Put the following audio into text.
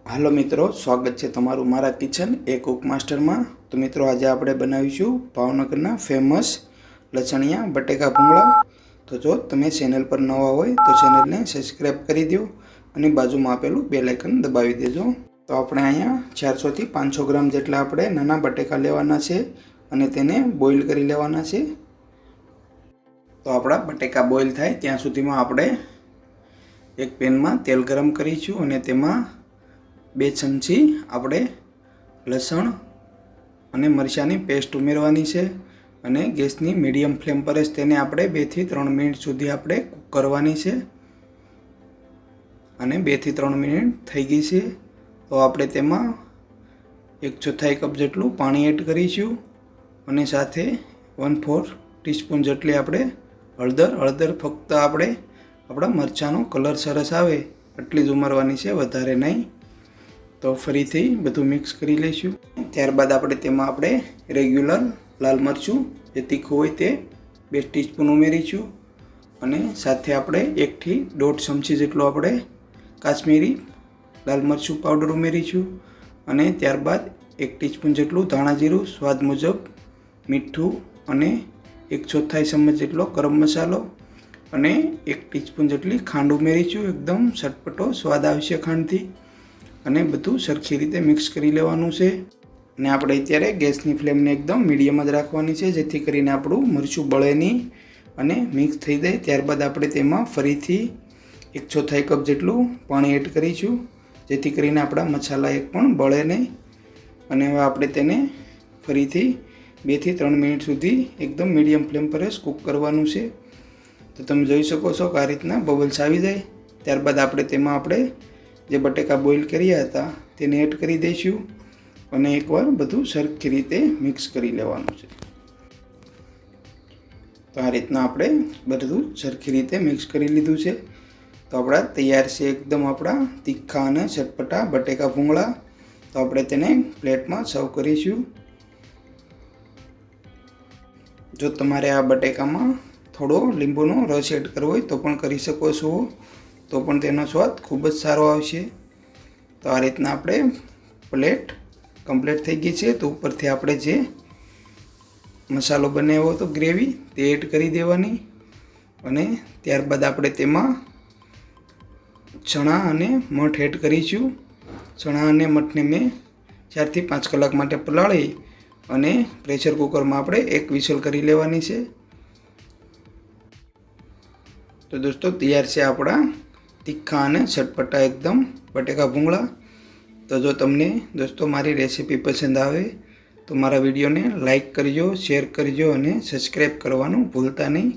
Hello मित्रों, स्वागत है तमारू मारा किचन ए कुक मास्टर में। तो मित्रों, आज आपणे बनावीशुं भावनगरना फेमस लसणिया बटेका भूंगळा। तो जो तमे चेनल पर नवा होय तो चेनल ने सब्सक्राइब करी दो अने बाजुमां आपेलुं बेल आइकन दबावी देजो। तो आपणे अहींया 400 થી 500 ग्राम जेटला आपणे नाना बटेका लेवाना छे अने तेने बॉइल करी लेवाना छे। तो आपणा बटेका बॉइल थाय त्यां सुधीमां आपणे एक पेन में तेल गरम करीशुं अने तेमां 2 चमची આપણે લસણ અને મરચાંની પેસ્ટ ઉમેરવાની છે અને ગેસની મીડિયમ ફ્લેમ પર જ તેને આપણે 2 થી 3 મિનિટ સુધી આપણે કૂક કરવાની છે અને 2 થી 3 મિનિટ થઈ ગઈ છે। તો આપણે તેમાં 1/4 કપ જેટલું પાણી એડ કરીશું અને સાથે 1/4 ટીસ્પૂન જેટલી આપણે હળદર ફક્ત આપણે આપણા મરચાંનો કલર સરસ આવે એટલી જ ઉમેરવાની છે, વધારે નહીં। तो फरीथी बधु मिक्स करी लईशुं। त्यारबाद आपणे तेमां आपणे रेग्युलर लाल मरचुं जे तीखुं होय ते 2 टीस्पून उमेरीशुं अने साथे आपणे 1 થી 1.5 चमची जेटलो आपणे काश्मीरी लाल मरचुं पाउडर उमेरीशुं अने त्यारबाद 1 टीस्पून जेटલું धाणा जीरुं, स्वाद मुजब मीठुं अने 1/4 चमच जेटलो गरम मसालो अने 1 टीस्पून जेटली खांड उमेरीशुं। एकदम चटपटो स्वाद आवशे खांडथी અને બધું સરખી રીતે મિક્સ કરી લેવાનું છે અને આપણે અત્યારે ગેસની ફ્લેમને એકદમ મીડિયમ જ રાખવાની છે જેથી કરીને આપણું મરચું બળે નહીં અને મિક્સ થઈ જાય। ત્યારબાદ આપણે તેમાં ફરીથી 1/4 કપ જેટલું પાણી એડ કરીશું જેથી કરીને આપણા મસાલા એક પણ બળે નહીં અને હવે આપણે તેને ફરીથી 2 થી 3 મિનિટ સુધી એકદમ મીડિયમ ફ્લેમ પર જ કૂક કરવાનું છે। તો તમે જોઈ શકો છો કે આ રીતના બબલ્સ આવી જાય। ત્યારબાદ આપણે તેમાં આપણે જે બટેકા બોઇલ કર્યા હતા તેને એડ કરી દઈશું અને એકવાર બધું સરખી રીતે મિક્સ કરી લેવાનું છે। તો આ રીતના આપણે બધું સરખી રીતે મિક્સ કરી લીધું છે। તો આપણા તૈયાર છે એકદમ આપણા તીખા અને ચટપટા બટેકા ભૂંગળા। તો આપણે તેને પ્લેટમાં સર્વ કરીશું। જો તમારે આ બટેકામાં થોડો લીંબુનો રસ એડ કરવો હોય તો પણ કરી શકો છો, તો પણ તેનો સ્વાદ ખૂબ જ સારો આવશે। તો આ રીતના આપણે પ્લેટ કમ્પ્લીટ થઈ ગઈ છે। તો ઉપરથી આપણે જે મસાલો બનાવ્યો હતો ગ્રેવી તે એડ કરી દેવાની અને ત્યારબાદ આપણે તેમાં ચણા અને મઠ એડ કરીશું। ચણા અને મઠને મેં 4 થી 5 કલાક માટે પલાળી અને પ્રેશર કુકરમાં આપણે એક વિસલ કરી લેવાની છે। તો દોસ્તો તૈયાર છે આપણા तीखा અને चटपटा एकदम बटेका भूंगळा। तो जो तमने दोस्तों मारी रेसिपी पसंद आवे तो मारा विडियो ने लाइक करजो, शेर करजो और सब्सक्राइब करवानुं भूलता नहीं।